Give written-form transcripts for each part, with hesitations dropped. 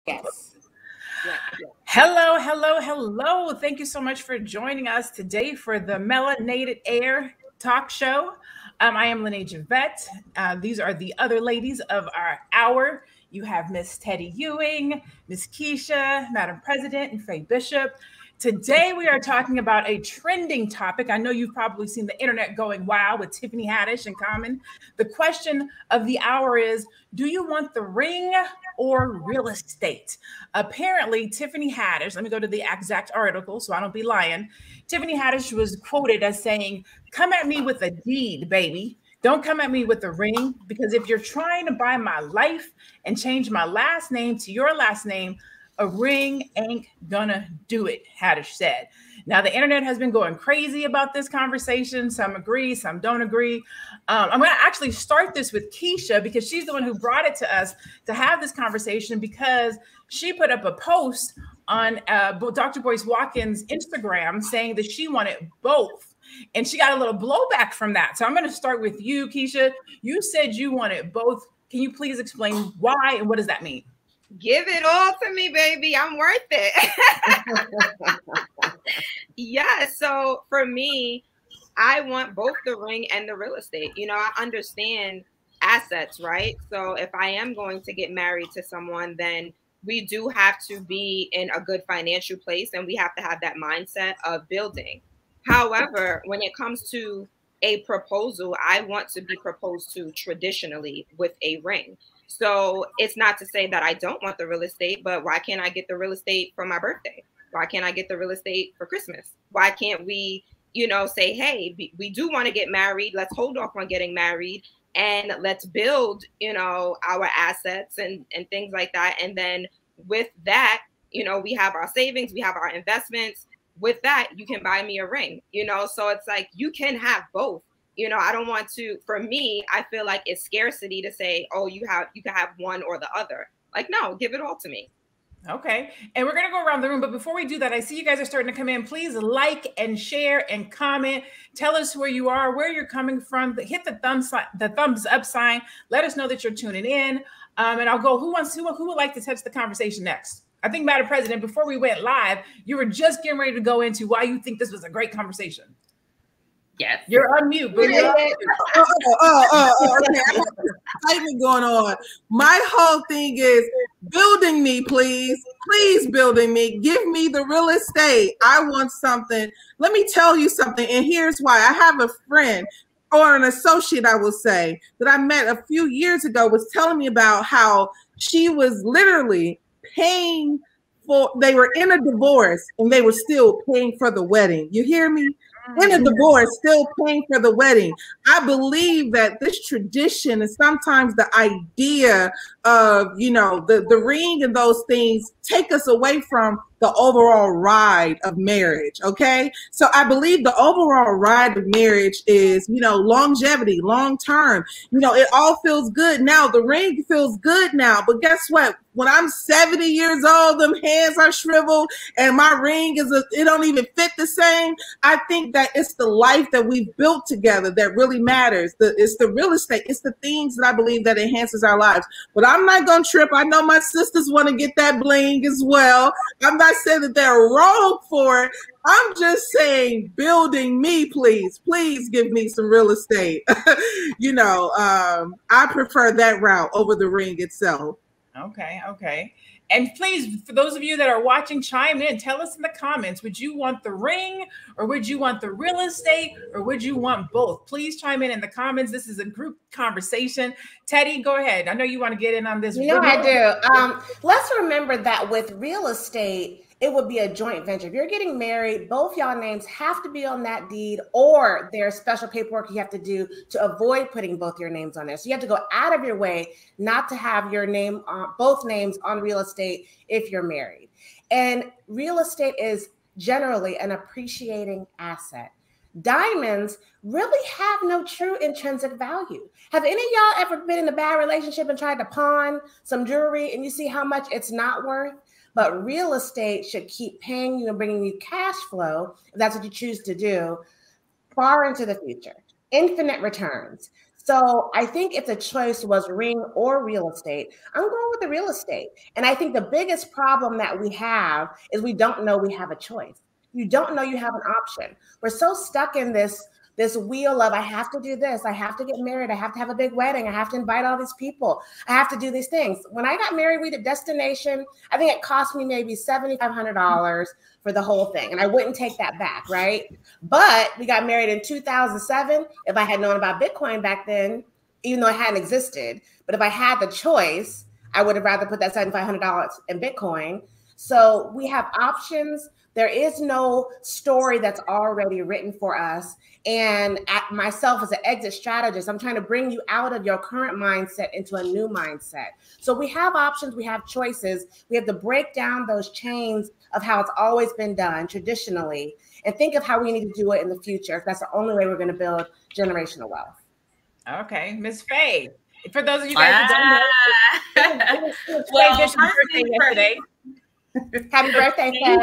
Yes. Yeah. Hello, hello, hello. Thank you so much for joining us today for the Melanated Air talk show. I am Lene Javette. These are the other ladies of our hour. You have Miss Teddy Ewing, Miss Keisha, Madam President, and Faye Bishop. Today, we are talking about a trending topic. I know you've probably seen the internet going wild with Tiffany Haddish and Common. The question of the hour is, do you want the ring or real estate? Apparently, Tiffany Haddish, let me go to the exact article so I don't be lying. Tiffany Haddish was quoted as saying, "Come at me with a deed, baby. Don't come at me with a ring, because if you're trying to buy my life and change my last name to your last name, a ring ain't gonna do it," Haddish said. Now, the internet has been going crazy about this conversation. Some agree, some don't agree. I'm going to actually start this with Keisha, because she's the one who brought it to us to have this conversation, because she put up a post on Dr. Boyce Watkins' Instagram saying that she wanted both. And she got a little blowback from that. So I'm going to start with you, Keisha. You said you wanted both. Can you please explain why and what does that mean? Give it all to me, baby. I'm worth it. Yeah. So for me, I want both the ring and the real estate. You know, I understand assets, right? So if I am going to get married to someone, then we do have to be in a good financial place, and we have to have that mindset of building. However, when it comes to a proposal, I want to be proposed to traditionally with a ring. So it's not to say that I don't want the real estate, but why can't I get the real estate for my birthday? Why can't I get the real estate for Christmas? Why can't we, say, hey, we do want to get married. Let's hold off on getting married and let's build, our assets and things like that. And then with that, we have our savings, we have our investments. With that, you can buy me a ring, so it's like you can have both. I don't want to, for me, I feel like it's scarcity to say, oh, you can have one or the other. Like, no, give it all to me. Okay. And we're going to go around the room. But before we do that, I see you guys are starting to come in. Please like and share and comment. Tell us where you are, where you're coming from. Hit the thumbs up sign. Let us know that you're tuning in. And I'll go, who would like to touch the conversation next? I think, Madam President, before we went live, you were just getting ready to go into why you think this was a great conversation. Yes. You're on mute, but you're okay. Excitement going on. My whole thing is building me, please. Please building me. Give me the real estate. I want something. Let me tell you something. And here's why. I have a friend, or an associate, I will say, that I met a few years ago, was telling me about how she was literally paying for, they were in a divorce and they were still paying for the wedding. You hear me? In a divorce, still paying for the wedding. I believe that this tradition and sometimes the idea of, the ring and those things take us away from the overall ride of marriage. Okay. So I believe the overall ride of marriage is, longevity, long term. It all feels good now. The ring feels good now. But guess what? When I'm 70 years old, them hands are shriveled and my ring it don't even fit the same. I think that it's the life that we've built together that really matters. It's the real estate. It's the things that I believe that enhances our lives. But I'm not going to trip. I know my sisters want to get that bling as well. I'm not saying that they're wrong for it. I'm just saying, building me, please. Please give me some real estate. I prefer that route over the ring itself. Okay. And please, for those of you that are watching, chime in. Tell us in the comments, would you want the ring or would you want the real estate or would you want both? Please chime in the comments. This is a group conversation. Teddy, go ahead. I know you want to get in on this. I do. Let's remember that with real estate, it would be a joint venture. If you're getting married, both y'all names have to be on that deed, or there's special paperwork you have to do to avoid putting both your names on there. So you have to go out of your way not to have your name, both names on real estate if you're married. And real estate is generally an appreciating asset. Diamonds really have no true intrinsic value. Have any of y'all ever been in a bad relationship and tried to pawn some jewelry and you see how much it's not worth? But real estate should keep paying you and bringing you cash flow, if that's what you choose to do, far into the future. Infinite returns. So I think if the choice was ring or real estate, I'm going with the real estate. And I think the biggest problem that we have is we don't know we have a choice. You don't know you have an option. We're so stuck in this wheel of I have to do this, I have to get married, I have to have a big wedding, I have to invite all these people, I have to do these things. When I got married, we did destination. I think it cost me maybe $7,500 for the whole thing. And I wouldn't take that back, right? But we got married in 2007. If I had known about Bitcoin back then, even though it hadn't existed, but if I had the choice, I would have rather put that $7,500 in Bitcoin. So we have options. There is no story that's already written for us. And at myself as an exit strategist, I'm trying to bring you out of your current mindset into a new mindset. So we have options, we have choices. We have to break down those chains of how it's always been done traditionally and think of how we need to do it in the future. That's the only way we're going to build generational wealth. Okay, Miss Faye. For those of you guys who don't know, well, Faye birthday yesterday. Happy birthday, Faye.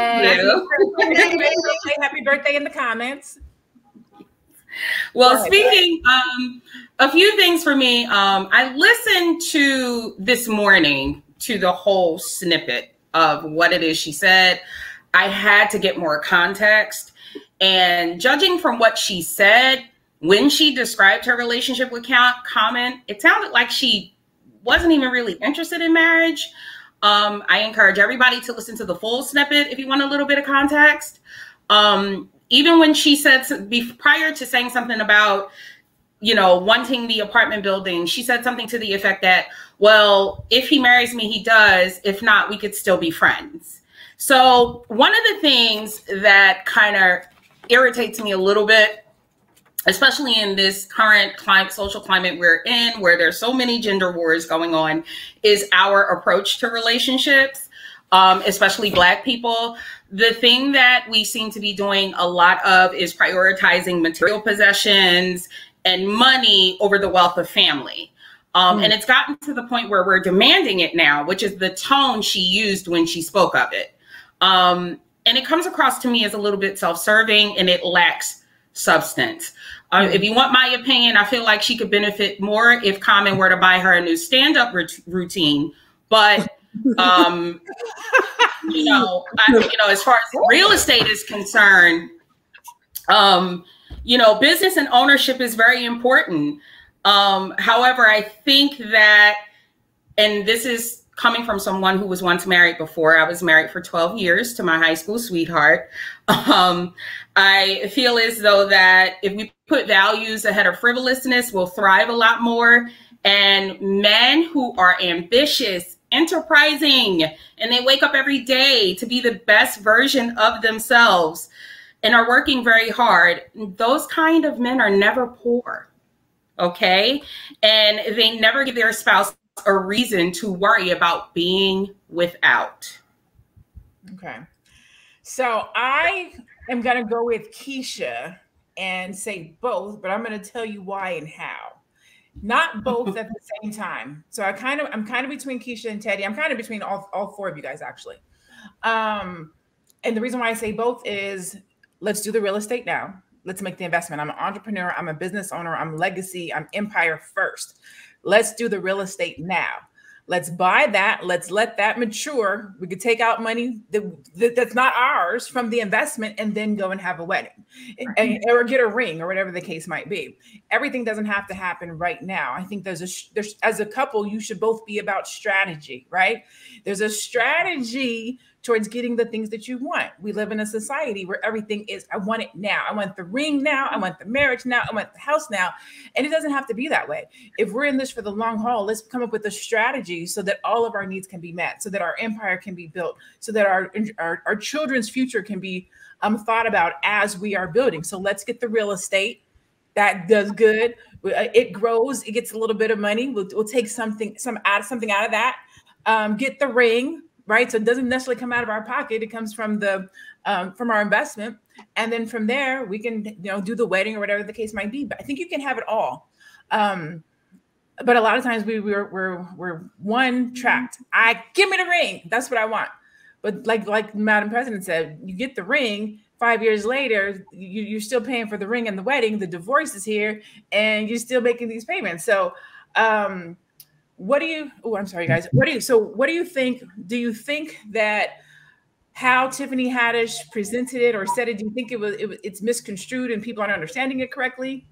Happy birthday in the comments. Well, speaking, a few things for me. I listened to this morning to the whole snippet of what it is she said. I had to get more context. And judging from what she said, when she described her relationship with Common, it sounded like she wasn't even really interested in marriage. I encourage everybody to listen to the full snippet if you want a little bit of context. Even when she said, prior to saying something about, you know, wanting the apartment building, she said something to the effect that, well, if he marries me, he does. If not, we could still be friends. So one of the things that kind of irritates me a little bit, especially in this current social climate we're in, where there's so many gender wars going on, is our approach to relationships, especially Black people. The thing that we seem to be doing a lot of is prioritizing material possessions and money over the wealth of family. And it's gotten to the point where we're demanding it now, which is the tone she used when she spoke of it. And it comes across to me as a little bit self-serving, and it lacks substance. If you want my opinion, I feel like she could benefit more if Common were to buy her a new stand-up routine. But you know, as far as real estate is concerned, you know, business and ownership is very important. However, I think that, and this is coming from someone who was once married before. I was married for 12 years to my high school sweetheart. I feel as though that if we put values ahead of frivolousness, we'll thrive a lot more. And men who are ambitious, enterprising, and they wake up every day to be the best version of themselves and are working very hard, those kind of men are never poor, okay? And they never give their spouse a reason to worry about being without. Okay. So I am going to go with Keisha and say both, but I'm going to tell you why and how. Not both at the same time. So I'm kind of between Keisha and Teddy. I'm kind of between all four of you guys, actually. And the reason why I say both is let's do the real estate now. Let's make the investment. I'm an entrepreneur. I'm a business owner. I'm legacy. I'm empire first. Let's do the real estate now. Let's buy that. Let's let that mature. We could take out money that's not ours from the investment and then go and have a wedding or get a ring or whatever the case might be. Everything doesn't have to happen right now. I think there's as a couple, you should both be about strategy, right? There's a strategy towards getting the things that you want. We live in a society where everything is, I want it now. I want the ring now. I want the marriage now. I want the house now. And it doesn't have to be that way. If we're in this for the long haul, let's come up with a strategy so that all of our needs can be met, so that our empire can be built, so that our children's future can be thought about as we are building. So let's get the real estate. That does good. It grows. It gets a little bit of money. We'll take something out of that. Get the ring. Right. So it doesn't necessarily come out of our pocket. It comes from from our investment. And then from there, we can, do the wedding or whatever the case might be. But I think you can have it all. But a lot of times we're one tracked. Give me the ring. That's what I want. But like Madam President said, you get the ring, 5 years later, you're still paying for the ring and the wedding. The divorce is here, and you're still making these payments. So, what do you? Oh, I'm sorry, guys. What do you think? Do you think that how Tiffany Haddish presented it or said it? Do you think it's misconstrued and people aren't understanding it correctly?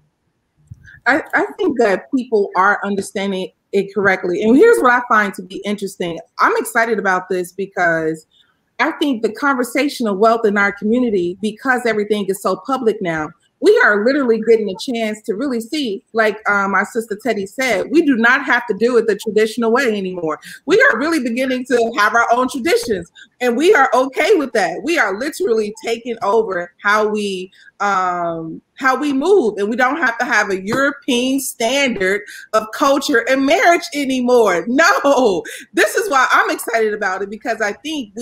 I think that people are understanding it correctly. And here's what I find to be interesting. I'm excited about this because I think the conversation of wealth in our community, because everything is so public now, we are literally getting a chance to really see, like my sister Teddy said, we do not have to do it the traditional way anymore. We are really beginning to have our own traditions, and we are okay with that. We are literally taking over how we move, and we don't have to have a European standard of culture and marriage anymore. No, this is why I'm excited about it, because I think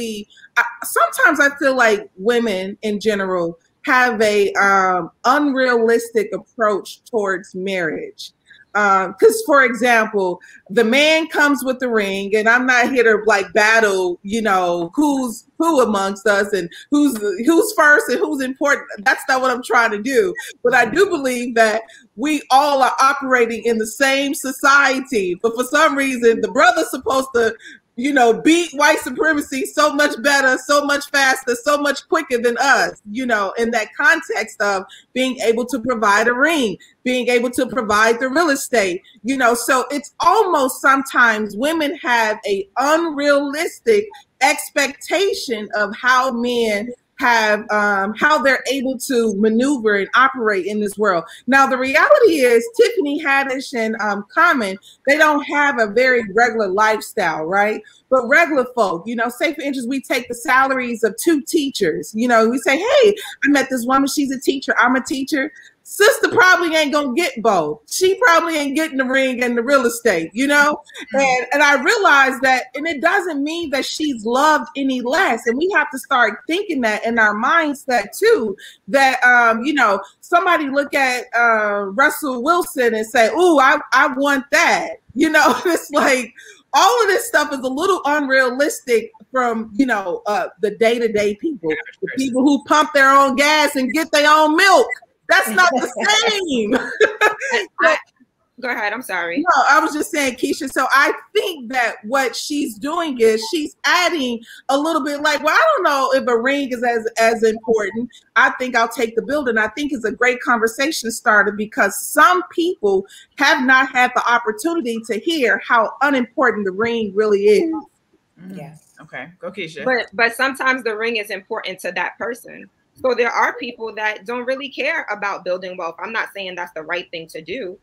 sometimes I feel like women in general have a unrealistic approach towards marriage. Because, for example, the man comes with the ring, and I'm not here to like battle, who's who amongst us and who's first and who's important. That's not what I'm trying to do. But I do believe that we all are operating in the same society. But for some reason, the brother's supposed to beat white supremacy so much better, so much faster, so much quicker than us, in that context of being able to provide a ring, being able to provide the real estate, so it's almost sometimes women have a unrealistic expectation of how men have how they're able to maneuver and operate in this world. Now, the reality is Tiffany Haddish and Common, they don't have a very regular lifestyle, right? But regular folk, say for instance, we take the salaries of 2 teachers. We say, hey, I met this woman, she's a teacher, I'm a teacher. Sister probably ain't gonna get both. She probably ain't getting the ring and the real estate, and I realized that, and it doesn't mean that she's loved any less. And we have to start thinking that in our mindset too, that somebody look at Russell Wilson and say, ooh, I want that. It's like all of this stuff is a little unrealistic from the day-to-day people, the people who pump their own gas and get their own milk. That's not the same. Go ahead. I'm sorry. No, I was just saying, Keisha. So I think that what she's doing is she's adding a little bit like, well, I don't know if a ring is as important. I think I'll take the building. I think it's a great conversation starter because some people have not had the opportunity to hear how unimportant the ring really is. Yes. Okay. Go, Keisha. But sometimes the ring is important to that person. So there are people that don't really care about building wealth. I'm not saying that's the right thing to do.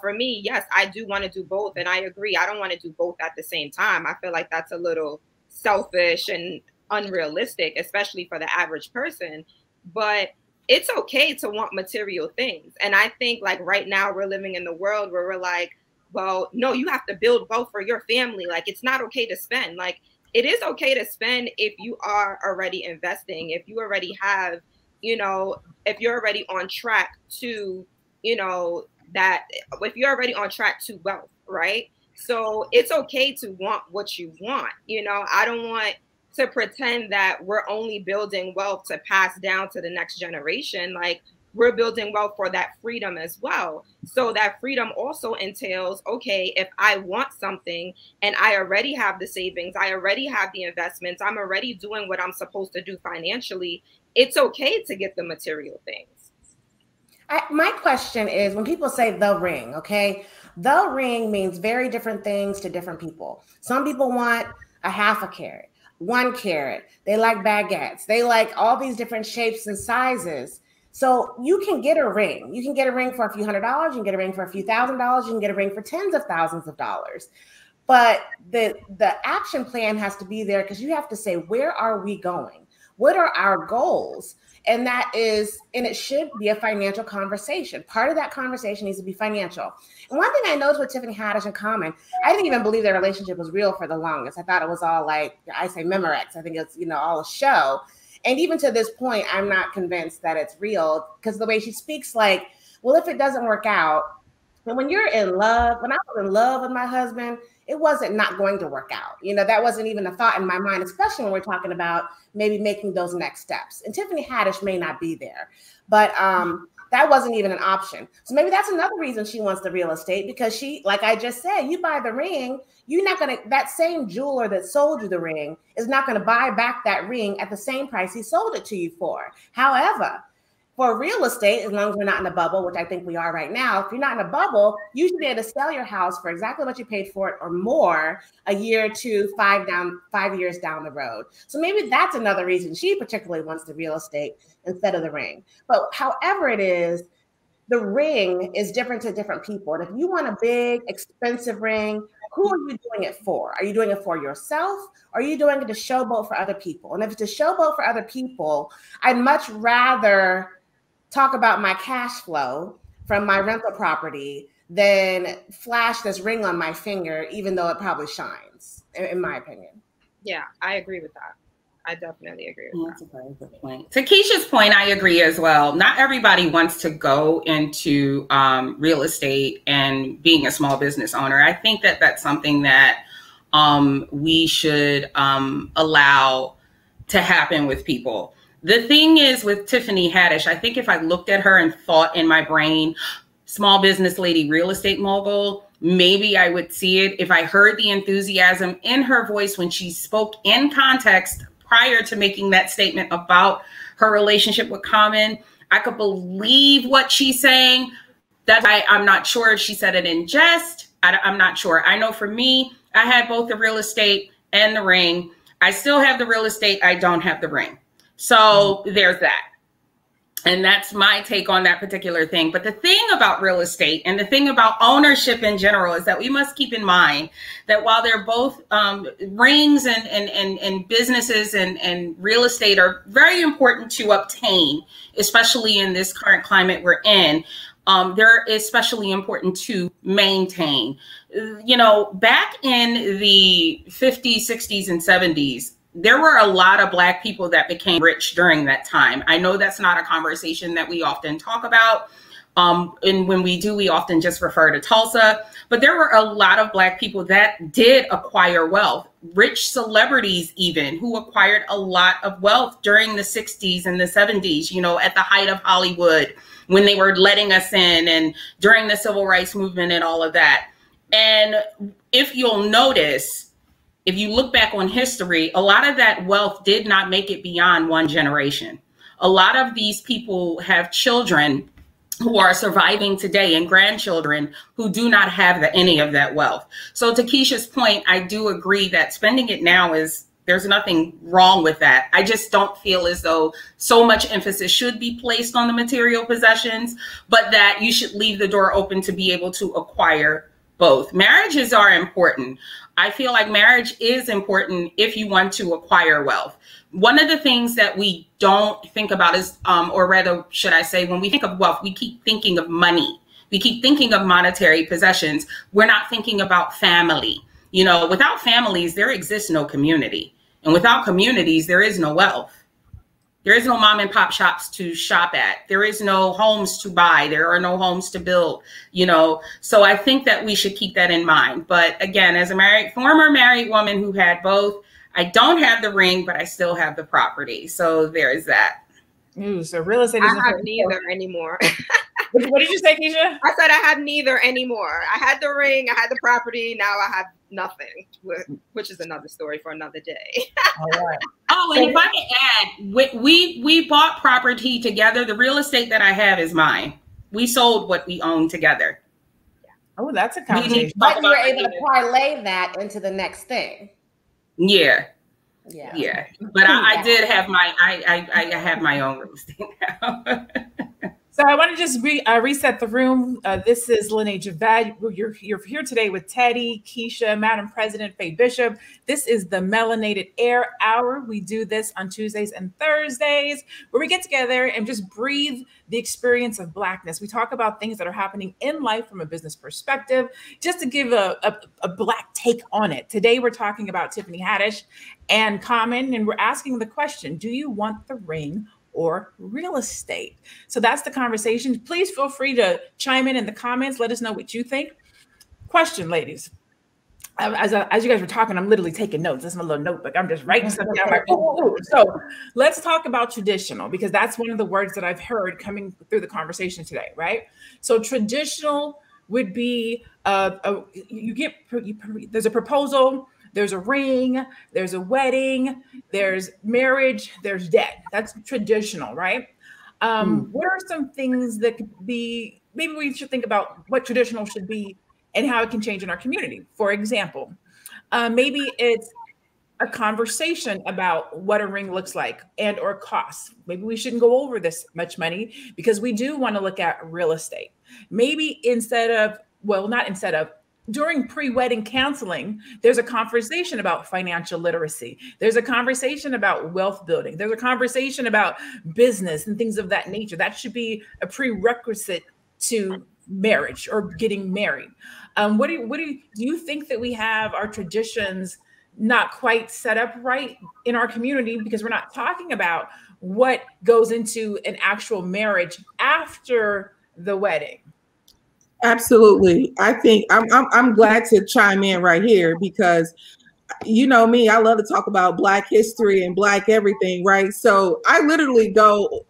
For me, yes, I do want to do both. And I agree. I don't want to do both at the same time. I feel like that's a little selfish and unrealistic, especially for the average person. But it's okay to want material things. And I think like right now we're living in the world where we're like, well, no, you have to build wealth for your family. Like it's not okay to spend. Like it is okay to spend if you are already investing, if you already have, if you're already on track to, that if you're already on track to wealth, right? So it's okay to want what you want. I don't want to pretend that we're only building wealth to pass down to the next generation. Like we're building wealth for that freedom as well. So that freedom also entails, okay, if I want something and I already have the savings, I already have the investments, I'm already doing what I'm supposed to do financially, it's okay to get the material things. My question is, when people say the ring, okay, the ring means very different things to different people. Some people want a half a carat, 1 carat. They like baguettes. They like all these different shapes and sizes. So you can get a ring. You can get a ring for a few $100s. You can get a ring for a few $1,000s. You can get a ring for tens of thousands of dollars. But the action plan has to be there because you have to say, where are we going? What are our goals? And it should be a financial conversation. Part of that conversation needs to be financial. And one thing I noticed with Tiffany Haddish and Common, I didn't even believe their relationship was real for the longest. I thought it was all like, I say Memorex. I think it's, all a show. And even to this point, I'm not convinced that it's real because the way she speaks like, well, if it doesn't work out, and when you're in love, when I was in love with my husband, it wasn't not going to work out. You know, that wasn't even a thought in my mind, especially when we're talking about maybe making those next steps. And Tiffany Haddish may not be there, but that wasn't even an option. So maybe that's another reason she wants the real estate, because she, like I just said, you buy the ring, you're not going to, that same jeweler that sold you the ring is not going to buy back that ring at the same price he sold it to you for. However, for real estate, as long as we're not in a bubble, which I think we are right now, if you're not in a bubble, you should be able to sell your house for exactly what you paid for it or more a year to 5 years down the road. So maybe that's another reason she particularly wants the real estate instead of the ring. But however it is, the ring is different to different people. And if you want a big, expensive ring, who are you doing it for? Are you doing it for yourself? Or are you doing it to showboat for other people? And if it's to showboat for other people, I'd much rather talk about my cash flow from my rental property than flash this ring on my finger, even though it probably shines, in my opinion. Yeah, I agree with that. I definitely agree with that. That's a very good point. To Keisha's point, I agree as well. Not everybody wants to go into real estate and being a small business owner. I think that that's something that we should allow to happen with people. The thing is with Tiffany Haddish, I think if I looked at her and thought in my brain, small business lady, real estate mogul, maybe I would see it. If I heard the enthusiasm in her voice when she spoke in context prior to making that statement about her relationship with Common, I could believe what she's saying. That's why I'm not sure if she said it in jest. I'm not sure. I know for me, I had both the real estate and the ring. I still have the real estate. I don't have the ring. So there's that. And that's my take on that particular thing. But the thing about real estate and the thing about ownership in general is that we must keep in mind that while they're both rings and businesses and real estate are very important to obtain, especially in this current climate we're in, they're especially important to maintain. You know, back in the 50s, 60s, and 70s, there were a lot of Black people that became rich during that time. I know that's not a conversation that we often talk about. And when we do, we often just refer to Tulsa. But there were a lot of Black people that did acquire wealth, rich celebrities even, who acquired a lot of wealth during the 60s and the 70s, you know, at the height of Hollywood, when they were letting us in, and during the civil rights movement and all of that. And if you'll notice, if you look back on history, a lot of that wealth did not make it beyond one generation. A lot of these people have children who are surviving today and grandchildren who do not have any of that wealth. So to Keisha's point, I do agree that spending it now there's nothing wrong with that. I just don't feel as though so much emphasis should be placed on the material possessions, but that you should leave the door open to be able to acquire both. Marriages are important. I feel like marriage is important if you want to acquire wealth. One of the things that we don't think about is, or rather, should I say, when we think of wealth, we keep thinking of money. We keep thinking of monetary possessions. We're not thinking about family. You know, without families, there exists no community. And without communities, there is no wealth. There is no mom and pop shops to shop at. There is no homes to buy. There are no homes to build, you know. So I think that we should keep that in mind. But again, as a former married woman who had both, I don't have the ring, but I still have the property. So there is that. Ooh, so real estate is I have neither anymore. What did you say, Keisha? I said I have neither anymore. I had the ring, I had the property, now I have nothing, which is another story for another day. All right. Oh, and if I can add, we bought property together. The real estate that I have is mine. We sold what we own together. Oh, that's a conversation. But you were able to parlay that into the next thing. Yeah. But I did have I have my own real estate now. So I want to just reset the room. This is Lene Javad. You're here today with Teddy, Keisha, Madam President, Faye Bishop. This is the Melanated Air Hour. We do this on Tuesdays and Thursdays, where we get together and just breathe the experience of Blackness. We talk about things that are happening in life from a business perspective, just to give a Black take on it. Today, we're talking about Tiffany Haddish and Common, and we're asking the question, do you want the ring or real estate? So that's the conversation. Please feel free to chime in the comments. Let us know what you think. Question, ladies. as you guys were talking, I'm literally taking notes. This is my little notebook. I'm just writing stuff down. Like, ooh. So let's talk about traditional, because that's one of the words that I've heard coming through the conversation today, right? So traditional would be there's a proposal, there's a ring, there's a wedding, there's marriage, there's debt. That's traditional, right? What are some things that could be, maybe we should think about what traditional should be and how it can change in our community? For example, maybe it's a conversation about what a ring looks like and or costs. Maybe we shouldn't go over this much money because we do want to look at real estate. Maybe during pre-wedding counseling, there's a conversation about financial literacy. There's a conversation about wealth building. There's a conversation about business and things of that nature. That should be a prerequisite to marriage or getting married. Do you think that we have our traditions not quite set up right in our community because we're not talking about what goes into an actual marriage after the wedding? Absolutely. I think I'm glad to chime in right here because you know me, I love to talk about Black history and Black everything, right? So I literally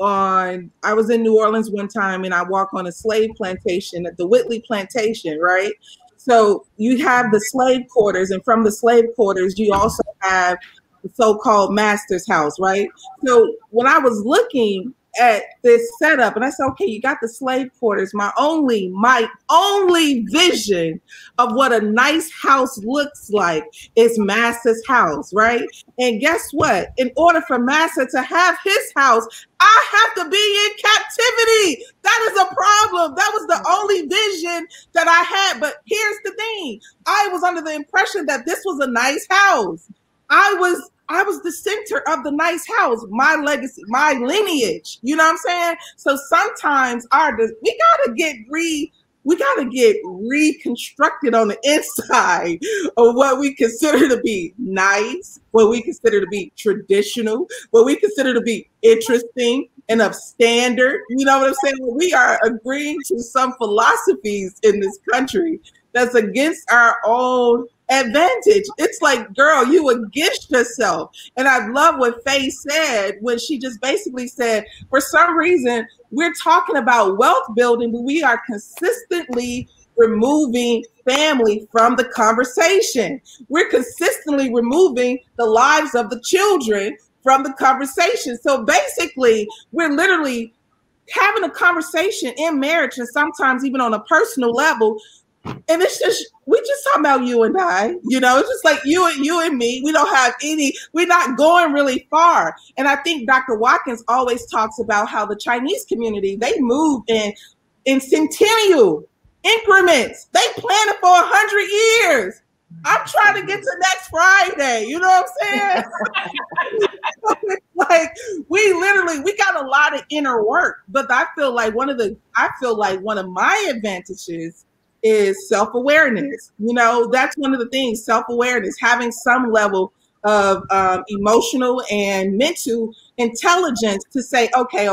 I was in New Orleans one time and I walk on a slave plantation at the Whitley Plantation, right? So you have the slave quarters, and from the slave quarters, you also have the so-called master's house, right? So when I was looking at this setup and I said, okay, you got the slave quarters. My only vision of what a nice house looks like is Master's house, right? And guess what? In order for Master to have his house, I have to be in captivity. That is a problem. That was the only vision that I had. But here's the thing. I was under the impression that this was a nice house. I was the center of the nice house, my legacy, my lineage. You know what I'm saying? So sometimes we gotta get reconstructed on the inside of what we consider to be nice, what we consider to be traditional, what we consider to be interesting and of standard. You know what I'm saying? We are agreeing to some philosophies in this country that's against our own advantage. It's like, girl, you against yourself. And I love what Faye said when she just basically said, for some reason, we're talking about wealth building, but we are consistently removing family from the conversation. We're consistently removing the lives of the children from the conversation. So basically, we're literally having a conversation in marriage and sometimes even on a personal level. And it's just, we just talking about you and I, you know, it's just like you and me. We're not going really far. And I think Dr. Watkins always talks about how the Chinese community, they move in centennial increments. They plan it for 100 years. I'm trying to get to next Friday. You know what I'm saying? Like we got a lot of inner work, but I feel like one of my advantages is self-awareness. You know, that's one of the things, self-awareness, having some level of emotional and mental intelligence to say, okay,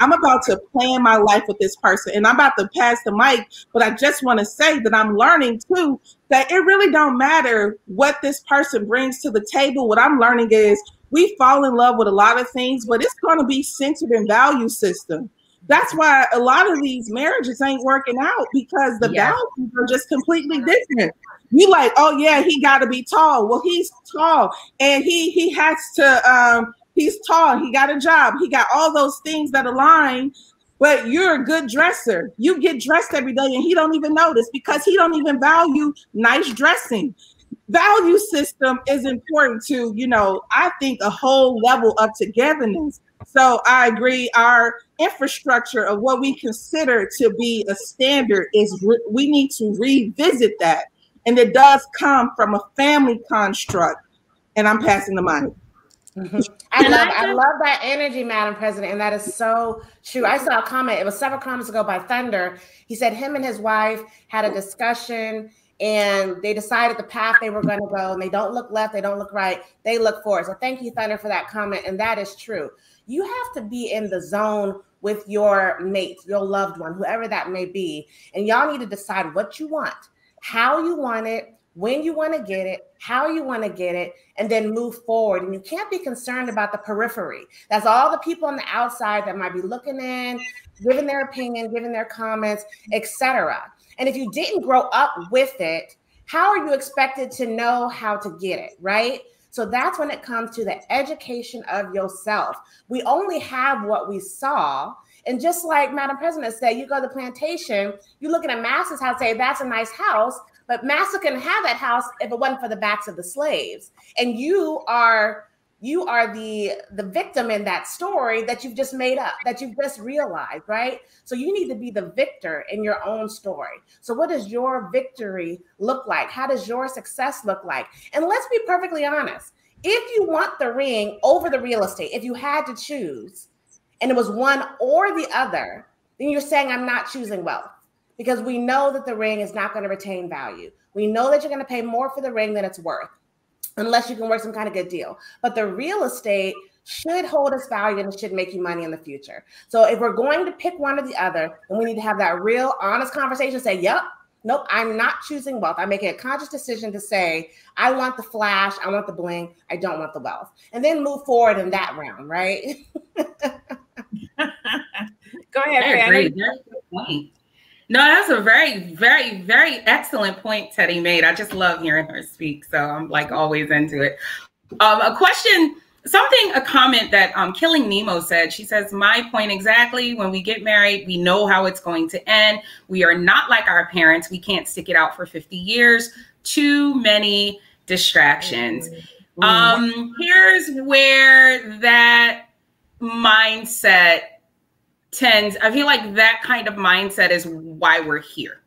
I'm about to plan my life with this person and I'm about to pass the mic, but I just want to say that I'm learning too, that it really don't matter what this person brings to the table. What I'm learning is we fall in love with a lot of things, but it's going to be centered in value system. That's why a lot of these marriages ain't working out, because the values are just completely different. You like, oh yeah, he got to be tall. Well, he's tall, and he has to. He's tall. He got a job. He got all those things that align. But you're a good dresser. You get dressed every day, and he don't even notice because he don't even value nice dressing. Value system is important to, you know, I think a whole level of togetherness. So I agree. Our infrastructure of what we consider to be a standard we need to revisit that. And it does come from a family construct. And I'm passing the mic. Mm-hmm. I love that energy, Madam President. And that is so true. I saw a comment. It was several comments ago by Thunder. He said him and his wife had a discussion and they decided the path they were going to go. And they don't look left. They don't look right. They look forward. So thank you, Thunder, for that comment. And that is true. You have to be in the zone with your mate, your loved one, whoever that may be. And y'all need to decide what you want, how you want it, when you want to get it, how you want to get it, and then move forward. And you can't be concerned about the periphery. That's all the people on the outside that might be looking in, giving their opinion, giving their comments, etc. And if you didn't grow up with it, how are you expected to know how to get it, right? So that's when it comes to the education of yourself. We only have what we saw. And just like Madam President said, you go to the plantation, you looking at Master's house, say, that's a nice house, but Master couldn't have that house if it wasn't for the backs of the slaves. And you are the victim in that story that you've just made up, that you've just realized, right? So you need to be the victor in your own story. So what does your victory look like? How does your success look like? And let's be perfectly honest. If you want the ring over the real estate, if you had to choose, and it was one or the other, then you're saying I'm not choosing wealth, because we know that the ring is not going to retain value. We know that you're going to pay more for the ring than it's worth, unless you can work some kind of good deal. But the real estate should hold its value and it should make you money in the future. So if we're going to pick one or the other, then we need to have that real honest conversation, say, yep, nope, I'm not choosing wealth. I'm making a conscious decision to say, I want the flash, I want the bling, I don't want the wealth. And then move forward in that round, right? Go ahead, I agree. That's a good point. No, that's a very, very, very excellent point Teddy made. I just love hearing her speak. So I'm like always into it. A question, a comment that Killing Nemo said. She says, my point exactly. When we get married, we know how it's going to end. We are not like our parents. We can't stick it out for 50 years. Too many distractions. Here's where that mindset I feel like that kind of mindset is why we're here.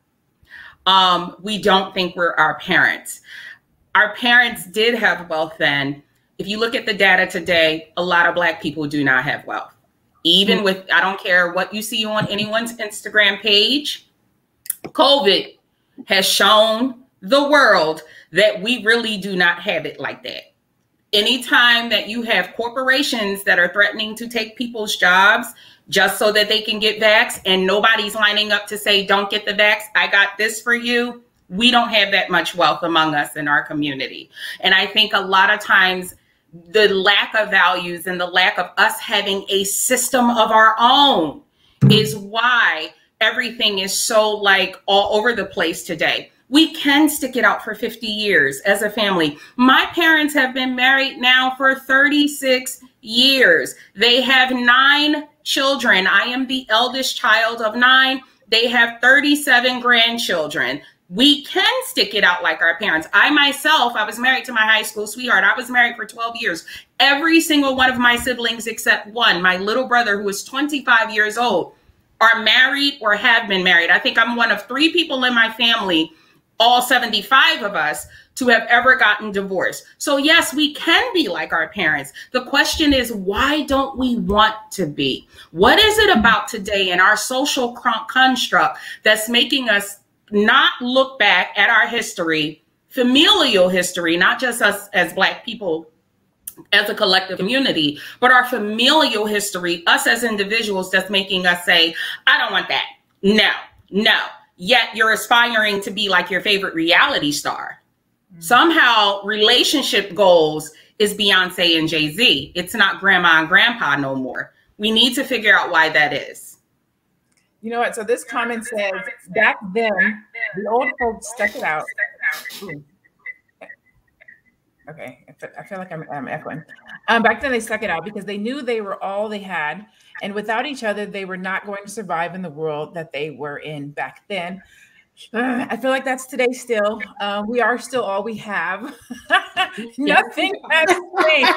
We don't think we're our parents. Our parents did have wealth then. If you look at the data today, a lot of Black people do not have wealth. Even with, I don't care what you see on anyone's Instagram page, COVID has shown the world that we really do not have it like that. Anytime that you have corporations that are threatening to take people's jobs just so that they can get vaxxed, and nobody's lining up to say, don't get the vax, I got this for you. We don't have that much wealth among us in our community. And I think a lot of times the lack of values and the lack of us having a system of our own is why everything is so like all over the place today. We can stick it out for 50 years as a family. My parents have been married now for 36 years. They have 9 children. I am the eldest child of 9. They have 37 grandchildren. We can stick it out like our parents. I myself, I was married to my high school sweetheart. I was married for 12 years. Every single one of my siblings except one, my little brother, who is 25 years old, are married or have been married. I think I'm one of 3 people in my family, all 75 of us, to have ever gotten divorced. So yes, we can be like our parents. The question is, why don't we want to be? What is it about today in our social construct that's making us not look back at our history, familial history, not just us as Black people, as a collective community, but our familial history, us as individuals, that's making us say, I don't want that. No. Yet you're aspiring to be like your favorite reality star. Somehow relationship goals is Beyonce and Jay-Z. It's not grandma and grandpa no more. We need to figure out why that is. You know what? So this comment says, back then, the old folks stuck it out. Ooh. Okay, I feel like I'm echoing. Back then they stuck it out because they knew they were all they had. And without each other, they were not going to survive in the world that they were in back then. I feel like that's today still. We are still all we have. Nothing has changed.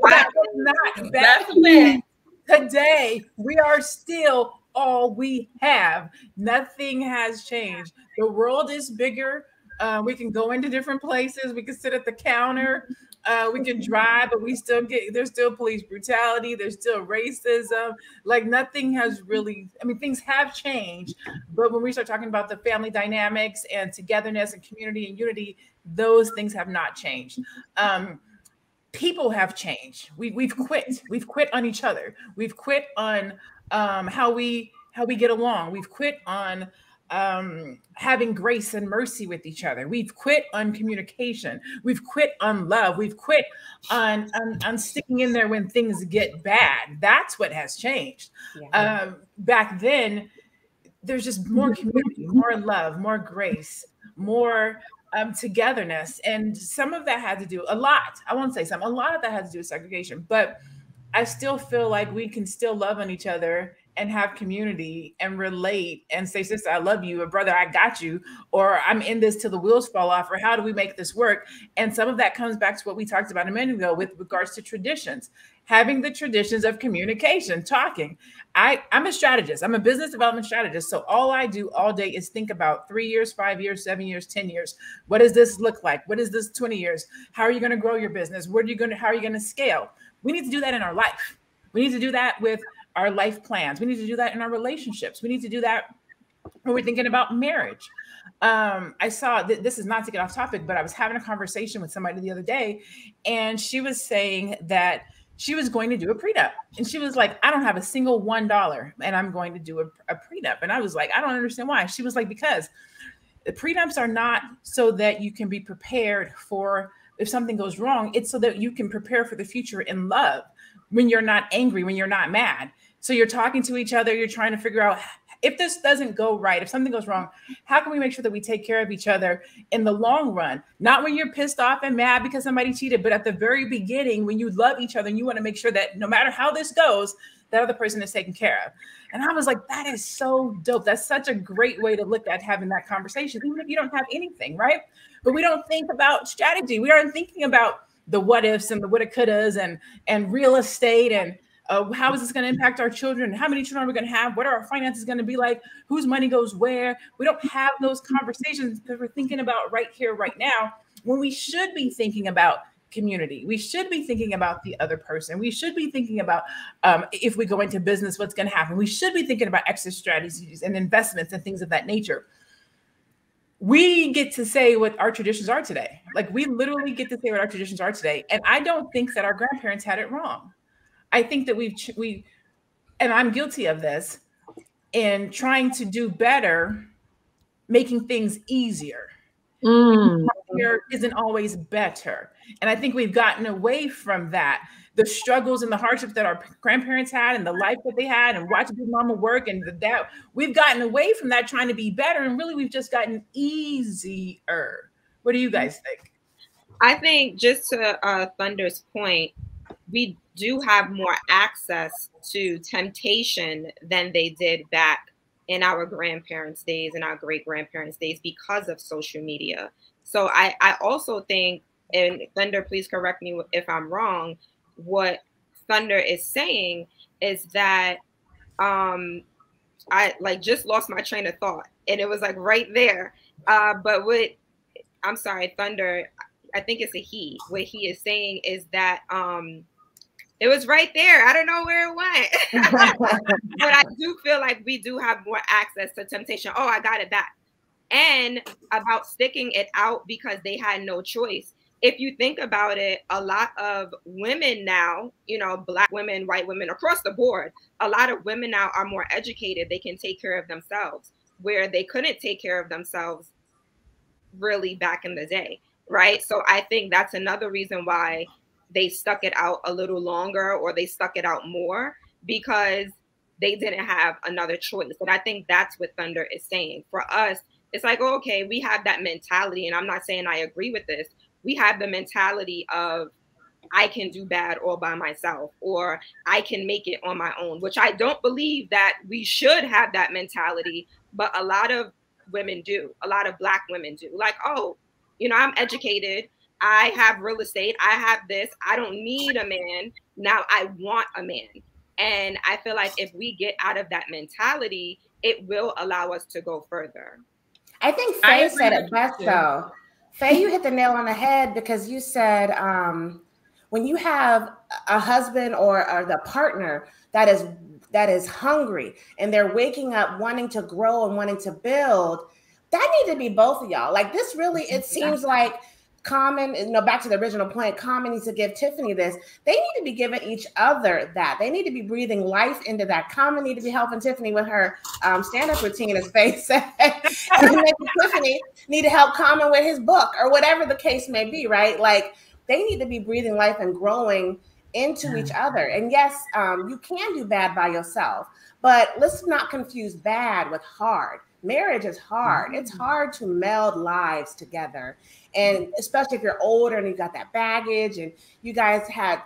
That's not today. We are still all we have. Nothing has changed. The world is bigger. We can go into different places. We can sit at the counter. We can drive, but there's still police brutality. There's still racism. Like nothing has really, things have changed. But when we start talking about the family dynamics and togetherness and community and unity, those things have not changed. People have changed. We've quit. We've quit on each other. We've quit on how we get along. We've quit on having grace and mercy with each other. We've quit on communication. We've quit on love. We've quit on sticking in there when things get bad. That's what has changed. Yeah. Back then, there's just more community, more love, more grace, more togetherness. And some of that had to do, a lot, I won't say some, a lot of that had to do with segregation. But I still feel like we can still love on each other and have community and relate and say, sister, I love you, or brother, I got you, or I'm in this till the wheels fall off, or how do we make this work? And some of that comes back to what we talked about a minute ago with regards to traditions, having the traditions of communication, talking. I'm a strategist. I'm a business development strategist. So all I do all day is think about 3 years, 5 years, 7 years, 10 years. What does this look like? What is this 20 years? How are you going to grow your business? How are you going to scale? We need to do that in our life. We need to do that with our life plans. We need to do that in our relationships. We need to do that when we're thinking about marriage. I saw this is not to get off topic, but I was having a conversation with somebody the other day, and she was saying that she was going to do a prenup. And she was like, I don't have a single $1 and I'm going to do a prenup. And I was like, I don't understand why. She was like, because the prenups are not so that you can be prepared for if something goes wrong. It's so that you can prepare for the future in love, when you're not angry, when you're not mad. So you're talking to each other, you're trying to figure out, if this doesn't go right, if something goes wrong, how can we make sure that we take care of each other in the long run? Not when you're pissed off and mad because somebody cheated, but at the very beginning, when you love each other and you want to make sure that no matter how this goes, that other person is taken care of. And I was like, that is so dope. That's such a great way to look at having that conversation, even if you don't have anything, right? But we don't think about strategy. We aren't thinking about the what ifs and the woulda couldas and real estate and how is this going to impact our children? How many children are we going to have? What are our finances going to be like? Whose money goes where? We don't have those conversations because we're thinking about right here, right now, when we should be thinking about community. We should be thinking about the other person. We should be thinking about if we go into business, what's going to happen. We should be thinking about exit strategies and investments and things of that nature. We get to say what our traditions are today. Like, we literally get to say what our traditions are today. And I don't think that our grandparents had it wrong. I think that we, and I'm guilty of this, in trying to do better, making things easier. Easier isn't always better. And I think we've gotten away from that. The struggles and the hardships that our grandparents had and the life that they had and watching their mama work and that, we've gotten away from that trying to be better. And really, we've just gotten easier. What do you guys think? I think, just to Thunder's point, we do have more access to temptation than they did back in our grandparents' days and our great-grandparents' days because of social media. So I also think, and Thunder, please correct me if I'm wrong, what Thunder is saying is that I just lost my train of thought, and it was like right there. But I'm sorry, Thunder, I think it's a he. What he is saying is that it was right there. I don't know where it went. But I do feel like we do have more access to temptation. Oh, I got it back. And about sticking it out because they had no choice. If you think about it, a lot of women now, Black women, white women, across the board, a lot of women now are more educated. They can take care of themselves, where they couldn't take care of themselves really back in the day, right? So I think that's another reason why they stuck it out a little longer, or they stuck it out more, because they didn't have another choice. And I think that's what Thunder is saying. For us, it's like, oh, okay, we have that mentality. And I'm not saying I agree with this. We have the mentality of, I can do bad all by myself, or I can make it on my own, which I don't believe that we should have that mentality. But a lot of women do. A lot of Black women do. Like, oh, I'm educated. I have real estate. I have this. I don't need a man. Now I want a man. And I feel like if we get out of that mentality, it will allow us to go further. I think Faye said it best, though. Faye, you hit the nail on the head, because you said when you have a husband or the partner that is hungry and they're waking up wanting to grow and wanting to build, that need to be both of y'all. Like, this really, it seems like Common, back to the original point, Common needs to give Tiffany this. They need to be giving each other that. They need to be breathing life into that. Common need to be helping Tiffany with her stand-up routine, as Faye said. And maybe Tiffany need to help Common with his book or whatever the case may be, right? Like, they need to be breathing life and growing into each other. And yes, you can do bad by yourself, but let's not confuse bad with hard. Marriage is hard. It's hard to meld lives together. And especially if you're older and you got that baggage and you guys had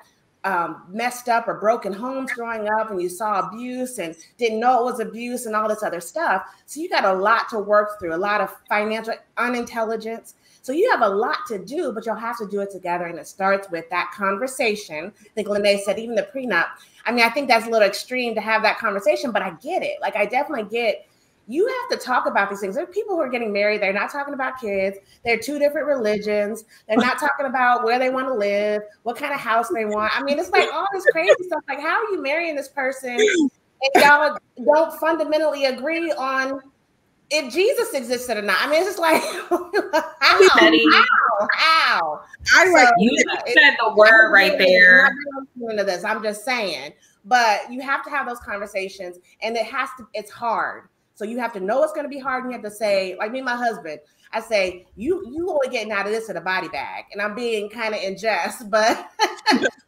messed up or broken homes growing up and you saw abuse and didn't know it was abuse and all this other stuff. So you got a lot to work through, a lot of financial unintelligence. So you have a lot to do, but you'll have to do it together. And it starts with that conversation. I think Lene said even the prenup. I mean, I think that's a little extreme to have that conversation, but I get it. Like, I definitely get you have to talk about these things. There are people who are getting married. They're not talking about kids. They're two different religions. They're not talking about where they want to live, what kind of house they want. I mean, it's like all this crazy stuff. Like, how are you marrying this person and y'all don't fundamentally agree on if Jesus existed or not? I mean, it's just like, how? You said the word right there. I'm just saying. But you have to have those conversations, and it's hard. So you have to know it's going to be hard, and you have to say, like me and my husband, I say, you only getting out of this in a body bag. And I'm being kind of in jest, but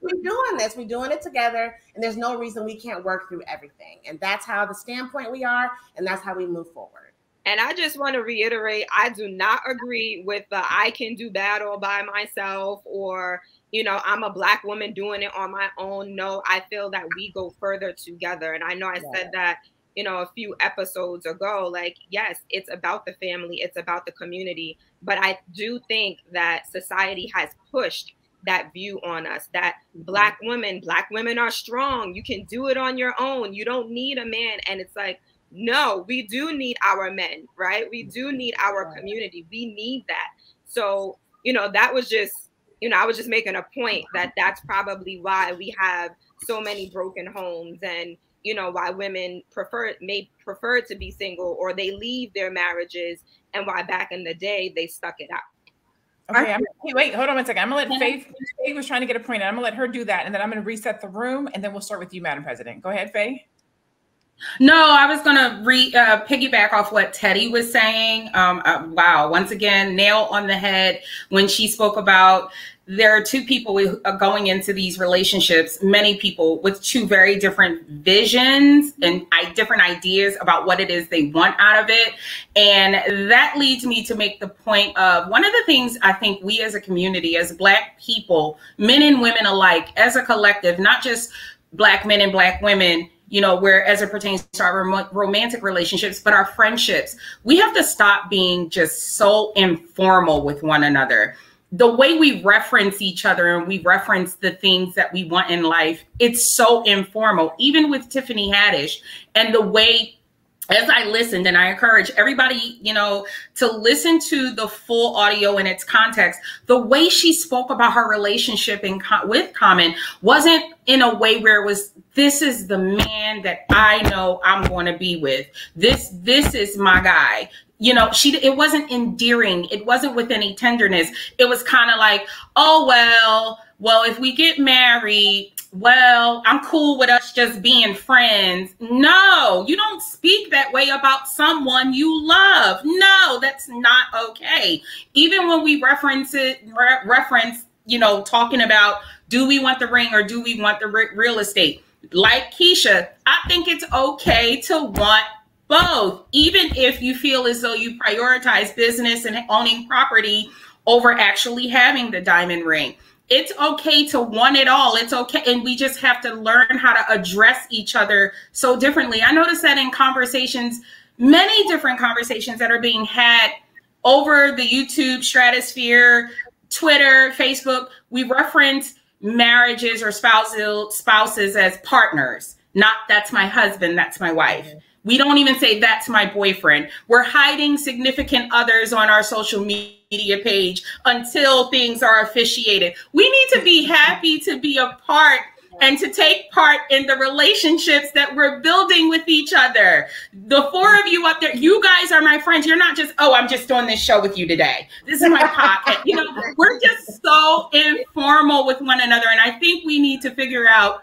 we're doing this. We're doing it together, and there's no reason we can't work through everything. And that's how the standpoint we are, and that's how we move forward. And I just want to reiterate, I do not agree with the I can do bad all by myself, or, I'm a Black woman doing it on my own. No, I feel that we go further together. And I know I said that, a few episodes ago, like, yes, it's about the family, it's about the community. But I do think that society has pushed that view on us, that Black women are strong. You can do it on your own. You don't need a man. And it's like, no, we do need our men, right? We do need our community. We need that. So, that was just, I was just making a point that that's probably why we have so many broken homes, and, why women may prefer to be single, or they leave their marriages, and why back in the day they stuck it out. Okay, wait, hold on one second. I'm gonna let Faye was trying to get a point. I'm gonna let her do that, and then I'm gonna reset the room, and then we'll start with you, Madam President. Go ahead, Faye. No, I was going to piggyback off what Teddy was saying. Wow. Once again, nail on the head when she spoke about there are two people going into these relationships, many people with two very different visions and different ideas about what it is they want out of it. And that leads me to make the point of one of the things I think we as a community, as Black people, men and women alike, as a collective, not just Black men and Black women, where as it pertains to our romantic relationships, but our friendships, we have to stop being just so informal with one another. The way we reference each other and we reference the things that we want in life, it's so informal, even with Tiffany Haddish. And the way, as I listened, and I encourage everybody, to listen to the full audio in its context, the way she spoke about her relationship with Common wasn't in a way where it was, this is the man that I know I'm going to be with. This is my guy. It wasn't endearing. It wasn't with any tenderness. It was kind of like, oh, well, if we get married, well, I'm cool with us just being friends. No, you don't speak that way about someone you love. No, that's not okay. Even when we reference, talking about, do we want the ring or do we want the real estate? Like Keisha, I think it's okay to want both, even if you feel as though you prioritize business and owning property over actually having the diamond ring. It's okay to want it all. It's okay. And we just have to learn how to address each other so differently. I noticed that in conversations, many different conversations that are being had over the YouTube stratosphere, Twitter, Facebook, we reference marriages or spouses as partners. Not that's my husband, that's my wife. We don't even say that's my boyfriend. We're hiding significant others on our social media page until things are officiated. We need to be happy to be a part and to take part in the relationships that we're building with each other. The four of you up there, you guys are my friends. You're not just, oh, I'm just doing this show with you today. This is my podcast. You know, we're just so informal with one another. And I think we need to figure out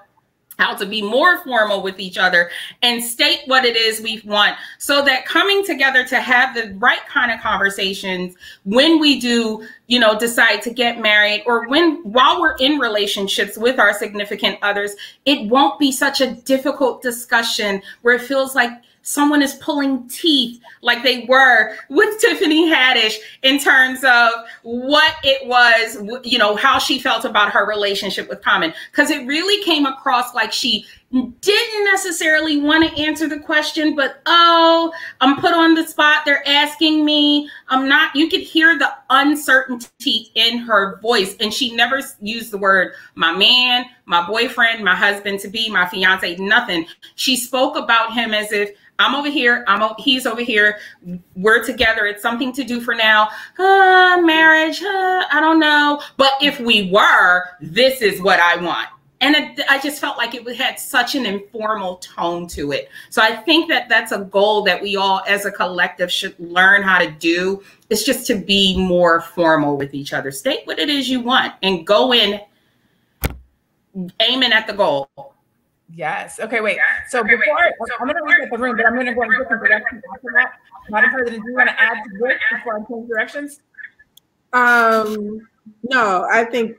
how to be more formal with each other and state what it is we want, so that coming together to have the right kind of conversations when we do, you know, decide to get married, or while we're in relationships with our significant others, it won't be such a difficult discussion where it feels like someone is pulling teeth, like they were with Tiffany Haddish, in terms of what it was, you know, how she felt about her relationship with Common. Because it really came across like she didn't necessarily want to answer the question, but, oh, I'm put on the spot. They're asking me. I'm not. You could hear the uncertainty in her voice. And she never used the word my man, my boyfriend, my husband to be, my fiance, nothing. She spoke about him as if, I'm over here. He's over here. We're together. It's something to do for now. Marriage. I don't know. But if we were, this is what I want. And I just felt like it had such an informal tone to it. So I think that that's a goal that we all as a collective should learn how to do. It's just to be more formal with each other. State what it is you want and go in aiming at the goal. Yes. Okay, wait. So I'm going to reset the room, but I'm going to go in different directions after that. Madam President, do you want to add to this before I change directions? No, I think,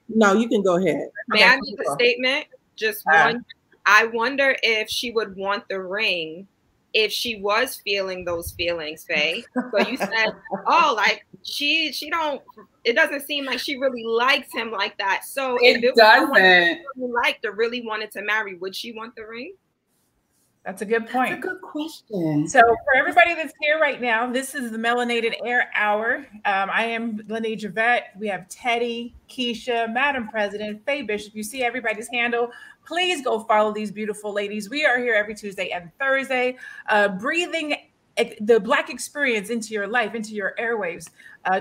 no, you can go ahead. May I make a statement? Just one. I wonder if she would want the ring if she was feeling those feelings, Faye. So you said, oh, like she don't, it doesn't seem like she really likes him like that. So if it doesn't really liked or really wanted to marry, would she want the ring? That's a good point. That's a good question. So for everybody that's here right now, this is the Melanated Air Hour. I am Lene Javette. We have Teddy, Keisha, Madam President, Faye Bishop. You see everybody's handle. Please go follow these beautiful ladies. We are here every Tuesday and Thursday, breathing the Black experience into your life, into your airwaves,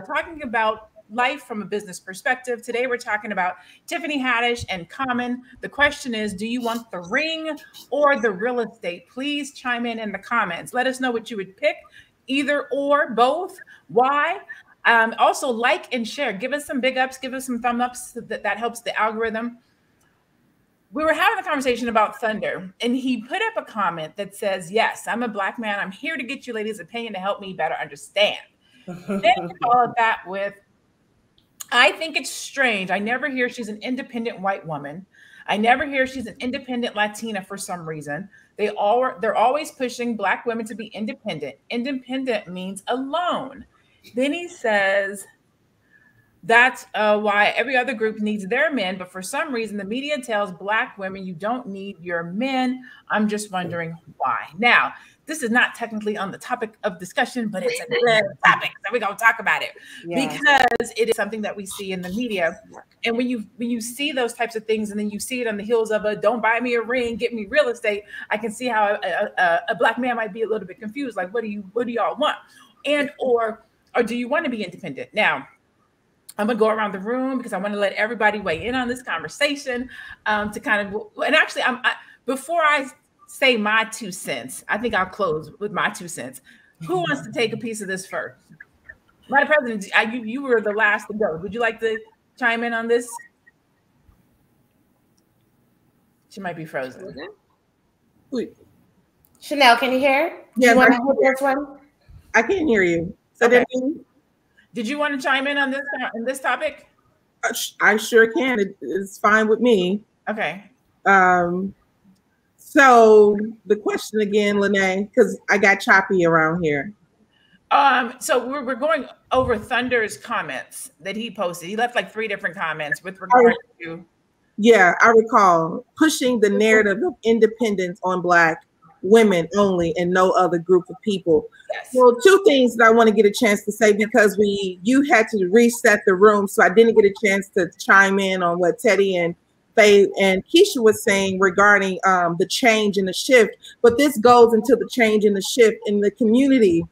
talking about life from a business perspective. Today, we're talking about Tiffany Haddish and Common. The question is, do you want the ring or the real estate? Please chime in the comments. Let us know what you would pick, either or, both. Why? Also, like and share. Give us some big ups. Give us some thumb ups. That helps the algorithm. We were having a conversation about Thunder, and he put up a comment that says, yes, I'm a Black man. I'm here to get you ladies' opinion to help me better understand. Then he followed that with, I think it's strange. I never hear she's an independent white woman. I never hear she's an independent Latina for some reason. They're always pushing Black women to be independent. Independent means alone. Then he says, that's why every other group needs their men, but for some reason the media tells Black women you don't need your men. I'm just wondering why. Now, this is not technically on the topic of discussion, but it's a good topic, so we're gonna talk about it because it is something that we see in the media. And when you see those types of things, and then you see it on the heels of a "don't buy me a ring, get me real estate," I can see how a Black man might be a little bit confused. Like, what do y'all want? And or do you want to be independent? Now, I'm gonna go around the room because I want to let everybody weigh in on this conversation to kind of. And actually, before I say my 2 cents, I think I'll close with my 2 cents. Who wants to take a piece of this first? Madam President, you were the last to go. Would you like to chime in on this? She might be frozen. Chanel, can you hear? Yeah, you want to hold this one? I can't hear you. So okay. Did you want to chime in on this topic? I sure can. It's fine with me. Okay. So the question again, Lene, because I got choppy around here. So we're going over Thunder's comments that he posted. He left like 3 different comments with regard to. Yeah, I recall pushing the narrative of independence on Black women only and no other group of people. Yes. Well, 2 things that I want to get a chance to say because you had to reset the room, so I didn't get a chance to chime in on what Teddy and Faye and Keisha was saying regarding the change and the shift. But this goes into the change and the shift in the community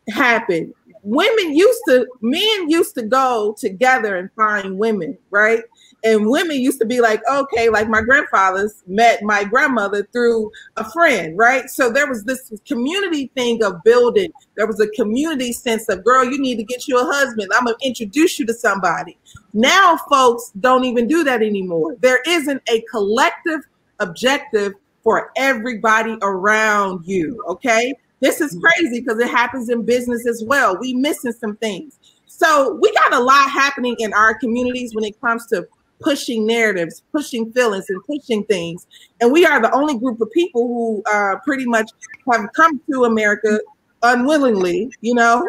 happened. men used to go together and find women, right? And women used to be like, okay, like my grandfathers met my grandmother through a friend, right? So there was this community thing of building. There was a community sense of, girl, you need to get you a husband. I'm going to introduce you to somebody. Now folks don't even do that anymore. There isn't a collective objective for everybody around you, okay? This is crazy because it happens in business as well. We missing some things. So we got a lot happening in our communities when it comes to pushing narratives, pushing feelings, and pushing things. And we are the only group of people who pretty much have come to America unwillingly, you know,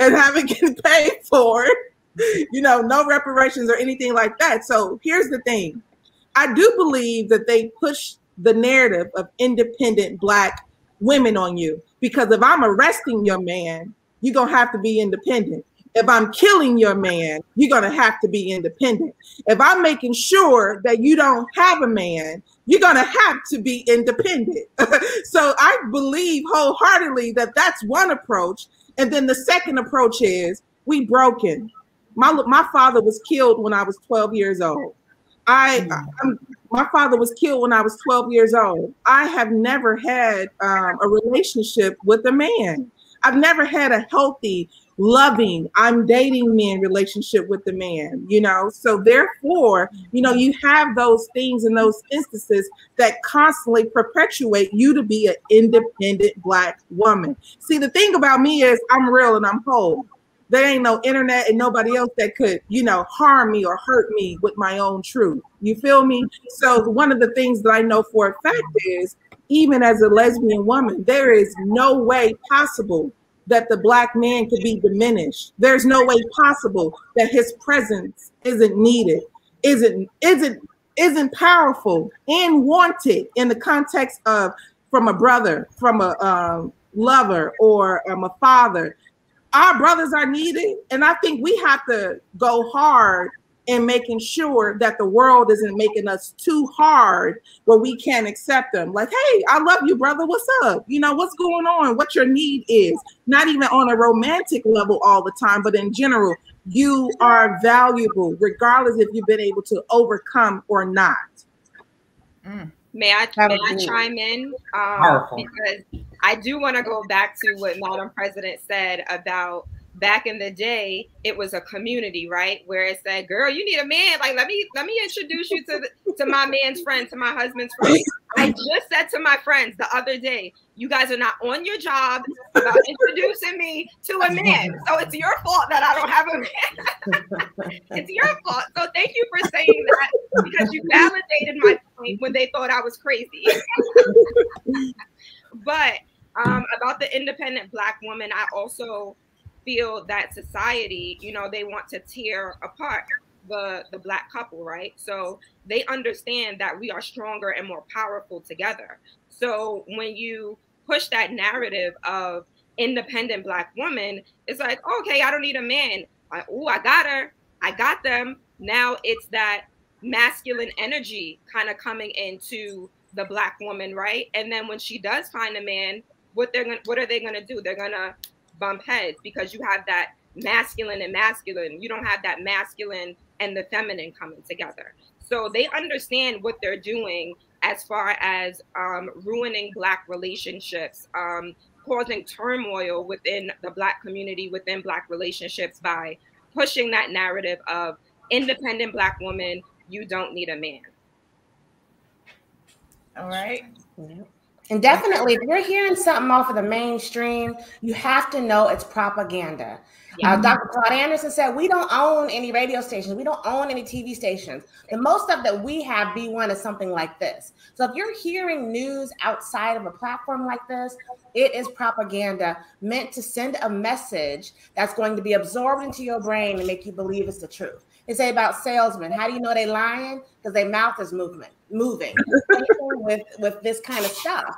and haven't getting paid for it, you know, no reparations or anything like that. So here's the thing. I do believe that they push the narrative of independent Black women on you, because if I'm arresting your man, you're going to have to be independent. If I'm killing your man, you're going to have to be independent. If I'm making sure that you don't have a man, you're going to have to be independent. So I believe wholeheartedly that that's one approach. And then the second approach is we broken. My father was killed when I was 12 years old. My father was killed when I was 12 years old. I have never had a relationship with a man. I've never had a healthy, loving, I'm dating men relationship with the man, you know? So therefore, you know, you have those things in those instances that constantly perpetuate you to be an independent Black woman. See, the thing about me is I'm real and I'm whole. There ain't no internet and nobody else that could, you know, harm me or hurt me with my own truth. You feel me? So one of the things that I know for a fact is, even as a lesbian woman, there is no way possible that the Black man could be diminished. There's no way possible that his presence isn't needed, isn't powerful and wanted in the context of from a brother, from a lover, or a father. Our brothers are needed, and I think we have to go hard in making sure that the world isn't making us too hard where we can't accept them. Like, hey, I love you, brother. What's up? You know, what's going on? What your need is. Not even on a romantic level all the time, but in general, you are valuable, regardless if you've been able to overcome or not. May I chime in? Because I do want to go back to what Madam President said about back in the day, it was a community, right? Where it said, girl, you need a man. Like, let me introduce you to my man's friend, to my husband's friend. I just said to my friends the other day, you guys are not on your job about introducing me to a man. So it's your fault that I don't have a man. It's your fault. So thank you for saying that, because you validated my point when they thought I was crazy. But about the independent Black woman, I also feel that society, you know, they want to tear apart the Black couple, right? So they understand that we are stronger and more powerful together. So when you push that narrative of independent Black woman, it's like, okay, I don't need a man. Oh, I got her. I got them. Now it's that masculine energy kind of coming into the Black woman, right? And then when she does find a man, what are they gonna do? They're gonna bump heads, because you have that masculine and masculine. You don't have that masculine and the feminine coming together. So they understand what they're doing as far as ruining Black relationships, causing turmoil within the Black community, within Black relationships, by pushing that narrative of independent Black woman, you don't need a man. All right. And definitely, if you're hearing something off of the mainstream, you have to know it's propaganda. Dr. Claude Anderson said, we don't own any radio stations. We don't own any TV stations. The most stuff that we have, B1, is something like this. So if you're hearing news outside of a platform like this, it is propaganda meant to send a message that's going to be absorbed into your brain and make you believe it's the truth. They say about salesmen, how do you know they lying? Because their mouth is moving. with this kind of stuff.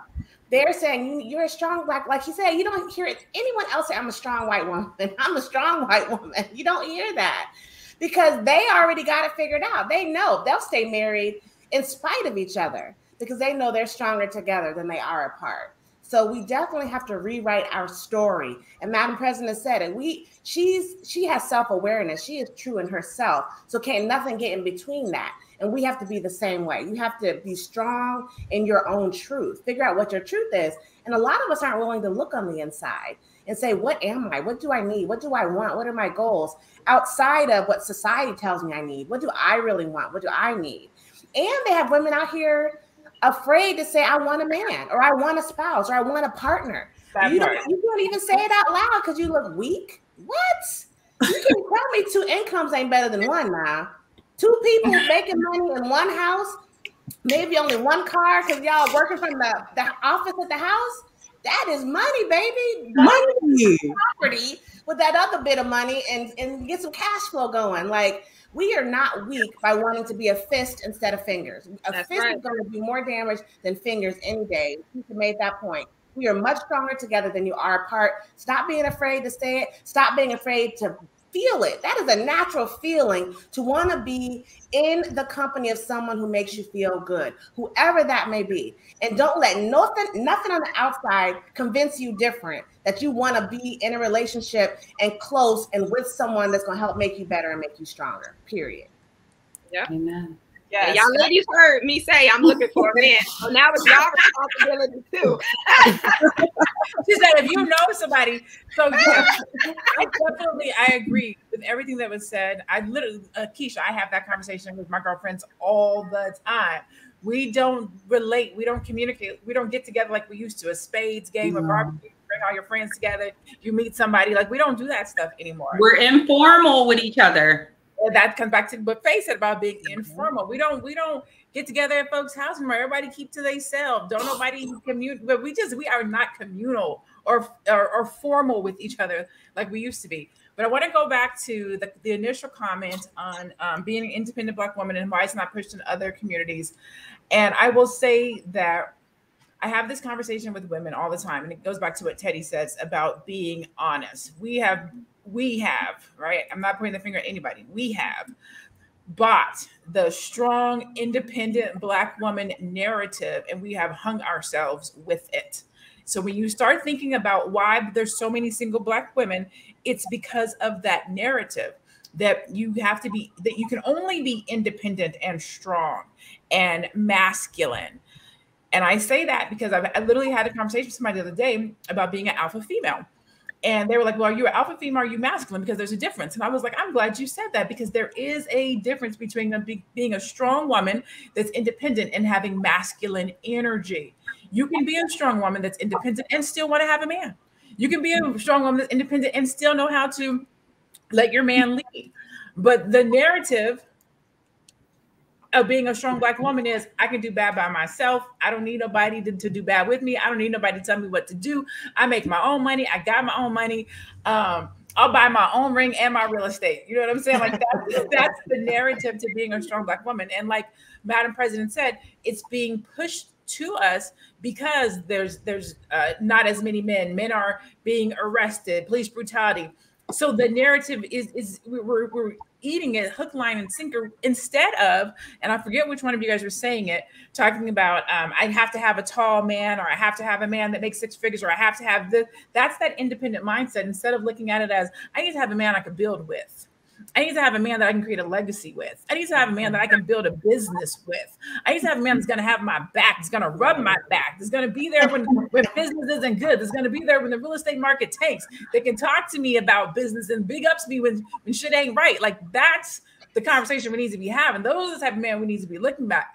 They're saying you're a strong Black, like he said, you don't hear anyone else say I'm a strong white woman. I'm a strong white woman. You don't hear that, because they already got it figured out. They know they'll stay married in spite of each other, because they know they're stronger together than they are apart. So we definitely have to rewrite our story. And Madam President said it. She has self-awareness. She is true in herself. So can't nothing get in between that. And we have to be the same way. You have to be strong in your own truth. Figure out what your truth is. And a lot of us aren't willing to look on the inside and say, what am I? What do I need? What do I want? What are my goals? Outside of what society tells me I need. What do I really want? What do I need? And they have women out here afraid to say, I want a man, or I want a spouse, or I want a partner. You don't even say it out loud because you look weak. What? You can tell me 2 incomes ain't better than one now. 2 people making money in one house, maybe only 1 car because y'all working from the office at the house. That is money, baby. Money. Property with that other bit of money and get some cash flow going. Like, we are not weak by wanting to be a fist instead of fingers. That's fist is going to do more damage than fingers any day. You can make that point. We are much stronger together than you are apart. Stop being afraid to say it. Stop being afraid to feel it. That is a natural feeling to want to be in the company of someone who makes you feel good, whoever that may be. And don't let nothing on the outside convince you different, that you want to be in a relationship and close and with someone that's going to help make you better and make you stronger, period. Yeah. Amen. Yes. Y'all ladies heard me say I'm looking for a man. So now it's y'all responsibility too. She said, if you know somebody. So yeah, I agree with everything that was said. I literally, Keisha, I have that conversation with my girlfriends all the time. We don't relate. We don't communicate. We don't get together like we used to. A spades game, a barbecue, bring all your friends together. You meet somebody. Like, we don't do that stuff anymore. We're informal with each other. That comes back to what Faye said about being informal. We don't get together at folks' house anymore. Everybody keep to themselves. Don't nobody commute. But we are not communal or formal with each other like we used to be. But I want to go back to the initial comment on being an independent Black woman and why it's not pushed in other communities. And I will say that I have this conversation with women all the time, and it goes back to what Teddy says about being honest. We have, right? I'm not pointing the finger at anybody. We have bought the strong, independent Black woman narrative, and we have hung ourselves with it. So when you start thinking about why there's so many single Black women, it's because of that narrative that you have to be, that you can only be independent and strong and masculine. And I say that because I literally had a conversation with somebody the other day about being an alpha female. And they were like, well, are you an alpha female or are you masculine? Because there's a difference. And I was like, I'm glad you said that, because there is a difference between being a strong woman that's independent and having masculine energy. You can be a strong woman that's independent and still want to have a man. You can be a strong woman that's independent and still know how to let your man lead. But the narrative of being a strong Black woman is, I can do bad by myself. I don't need nobody to do bad with me. I don't need nobody to tell me what to do. I make my own money. I got my own money. I'll buy my own ring and my real estate. You know what I'm saying? Like, that's the narrative to being a strong Black woman. And like Madam President said, it's being pushed to us because there's not as many men. Men are being arrested, police brutality. So the narrative is we're eating it hook, line, and sinker, instead of, and I forget which one of you guys were saying it, talking about I have to have a tall man, or I have to have a man that makes 6 figures, or I have to have this. That's that independent mindset, instead of looking at it as, I need to have a man I can build with. I need to have a man that I can create a legacy with. I need to have a man that I can build a business with. I need to have a man that's going to have my back, that's going to rub my back, that's going to be there when business isn't good, that's going to be there when the real estate market tanks, that can talk to me about business and big ups me when shit ain't right. Like, that's the conversation we need to be having. Those are the type of man we need to be looking at.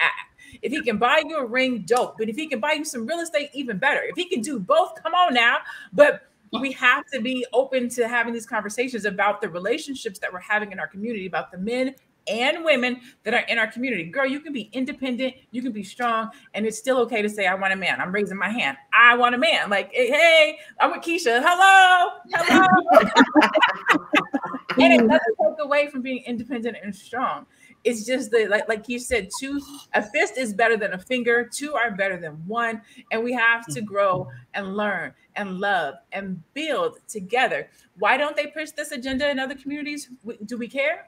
If he can buy you a ring, dope. But if he can buy you some real estate, even better. If he can do both, come on now. But we have to be open to having these conversations about the relationships that we're having in our community, about the men and women that are in our community. Girl, you can be independent, you can be strong, and it's still okay to say, I want a man. I'm raising my hand. I want a man. Like, hey, I'm with Keisha. Hello. And it doesn't take away from being independent and strong. It's just that, like you said, a fist is better than a finger. 2 are better than 1. And we have to grow and learn and love and build together. Why don't they push this agenda in other communities? Do we care?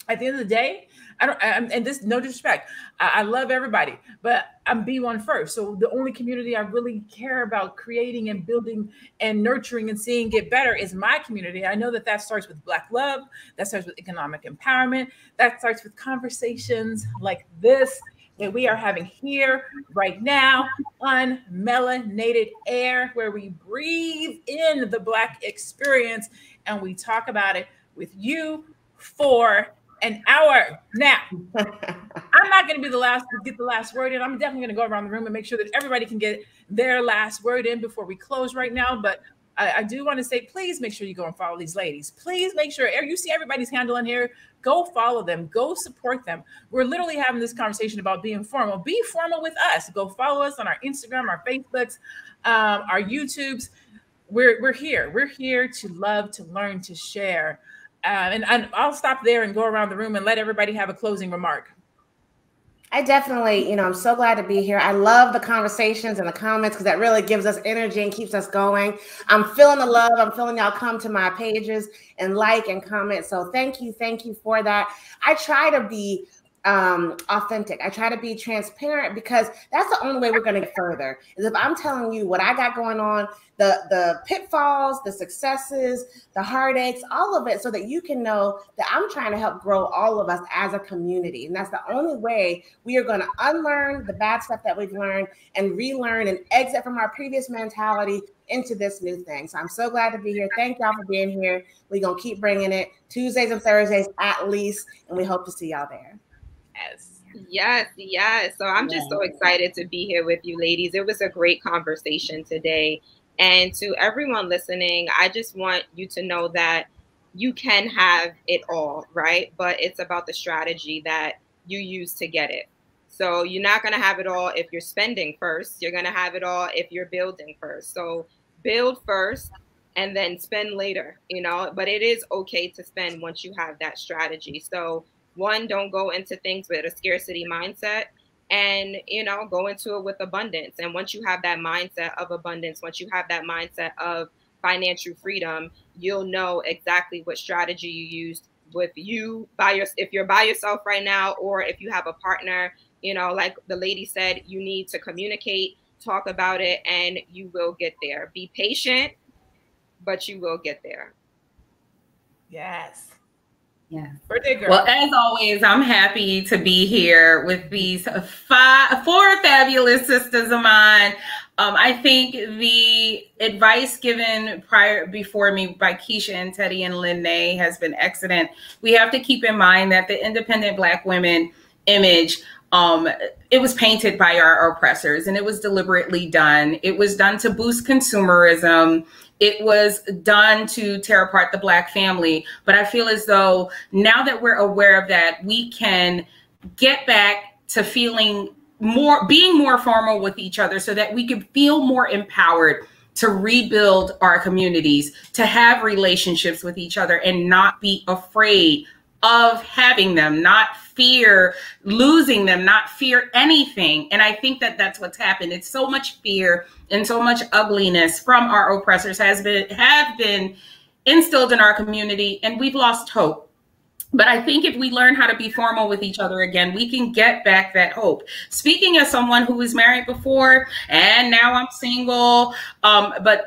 at the end of the day, and this, no disrespect, I love everybody, but I'm B1 first. So the only community I really care about creating and building and nurturing and seeing get better is my community. I know that that starts with Black love, that starts with economic empowerment, that starts with conversations like this that we are having here right now on Melanated Air, where we breathe in the Black experience and we talk about it with you for an hour. Now, I'm not going to be the last to get the last word in. I'm definitely going to go around the room and make sure that everybody can get their last word in before we close right now. But I do want to say, please make sure you go and follow these ladies. Please make sure you see everybody's handle in here. Go follow them. Go support them. We're literally having this conversation about being formal. Be formal with us. Go follow us on our Instagram, our Facebooks, our YouTubes. We're here. We're here to love, to learn, to share. And I'll stop there and go around the room and let everybody have a closing remark. I definitely, I'm so glad to be here. I love the conversations and the comments because that really gives us energy and keeps us going. I'm feeling the love. I'm feeling y'all come to my pages and like and comment. So thank you for that. I try to be authentic. I try to be transparent because that's the only way we're going to get further. Is if I'm telling you what I got going on, the pitfalls, the successes, the heartaches, all of it, so that you can know that I'm trying to help grow all of us as a community. And that's the only way we are going to unlearn the bad stuff that we've learned and relearn and exit from our previous mentality into this new thing. So I'm so glad to be here. Thank y'all for being here. We're going to keep bringing it Tuesdays and Thursdays at least, and we hope to see y'all there. Yes. So I'm just so excited to be here with you ladies. It was a great conversation today. And to everyone listening, I just want you to know that you can have it all, right? But it's about the strategy that you use to get it. So you're not going to have it all if you're spending first. You're going to have it all if you're building first. So build first and then spend later, but it is okay to spend once you have that strategy. So one, don't go into things with a scarcity mindset. And, go into it with abundance. And once you have that mindset of abundance, once you have that mindset of financial freedom, you'll know exactly what strategy you used with you if you're by yourself right now, or if you have a partner, like the lady said, you need to communicate, talk about it, and you will get there. Be patient, but you will get there. Yes. Yeah. Birthday girl. Well, as always, I'm happy to be here with these four fabulous sisters of mine. I think the advice given before me by Keisha and Teddy and Lene has been excellent. We have to keep in mind that the independent Black women image, it was painted by our oppressors, and it was deliberately done. It was done to boost consumerism. It was done to tear apart the Black family. But I feel as though now that we're aware of that, we can get back to being more formal with each other so that we can feel more empowered to rebuild our communities, to have relationships with each other and not be afraid of having them, not fear losing them, not fear anything. And I think that that's what's happened. It's so much fear and so much ugliness from our oppressors have been instilled in our community, and we've lost hope. But I think if we learn how to be formal with each other again, we can get back that hope. Speaking as someone who was married before and now I'm single, but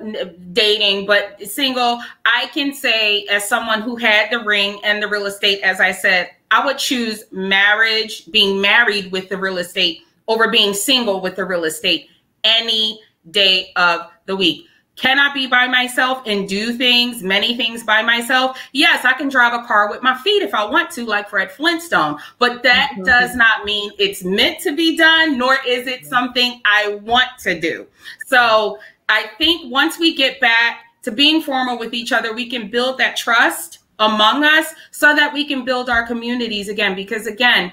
dating, but single, I can say as someone who had the ring and the real estate, as I said, I would choose marriage, being married with the real estate over being single with the real estate any day of the week. Can I be by myself and do many things by myself? Yes, I can drive a car with my feet if I want to, like Fred Flintstone. But that does not mean it's meant to be done, nor is it something I want to do. So I think once we get back to being formal with each other, we can build that trust among us so that we can build our communities again. Because again,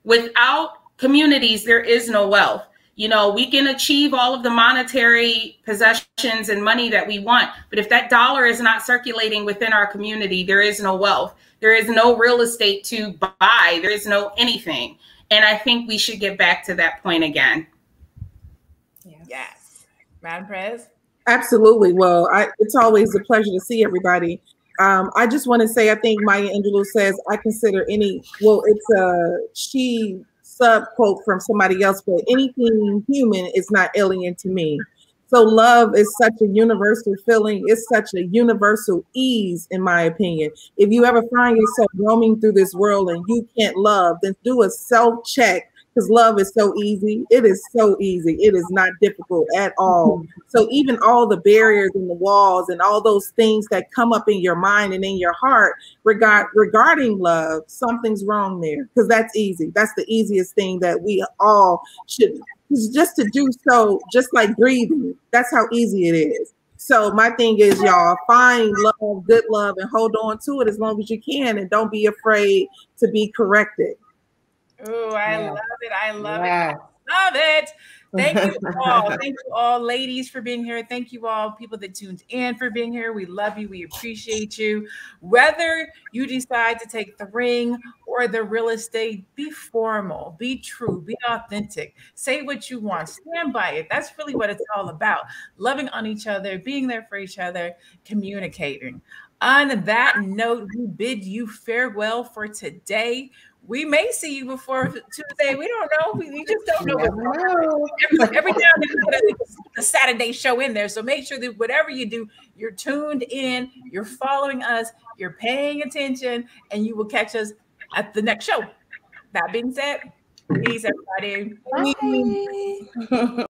without communities, there is no wealth. We can achieve all of the monetary possessions and money that we want, but if that dollar is not circulating within our community, there is no wealth. There is no real estate to buy. There is no anything. And I think we should get back to that point again. Yes. Madam Prez? Absolutely. Well, it's always a pleasure to see everybody. I just want to say, I think Maya Angelou says, I consider it's a she sub quote from somebody else, but anything human is not alien to me. So love is such a universal feeling. It's such a universal ease, in my opinion. If you ever find yourself roaming through this world and you can't love, then do a self check, because love is so easy. It is so easy. It is not difficult at all. So even all the barriers and the walls and all those things that come up in your mind and in your heart regarding love, something's wrong there, because that's easy. That's the easiest thing that we all should, just to do. So just like breathing, that's how easy it is. So my thing is, y'all, find love, good love, and hold on to it as long as you can, and don't be afraid to be corrected. Oh, I love it. I love it. I love it. Thank you all. Thank you all, ladies, for being here. Thank you all, people that tuned in, for being here. We love you. We appreciate you. Whether you decide to take the ring or the real estate, be formal, be true, be authentic. Say what you want. Stand by it. That's really what it's all about. Loving on each other, being there for each other, communicating. On that note, we bid you farewell for today. We may see you before Tuesday. We don't know. We just don't know. Every now and then we put a Saturday show in there. So make sure that whatever you do, you're tuned in, you're following us, you're paying attention, and you will catch us at the next show. That being said, peace, everybody. Bye.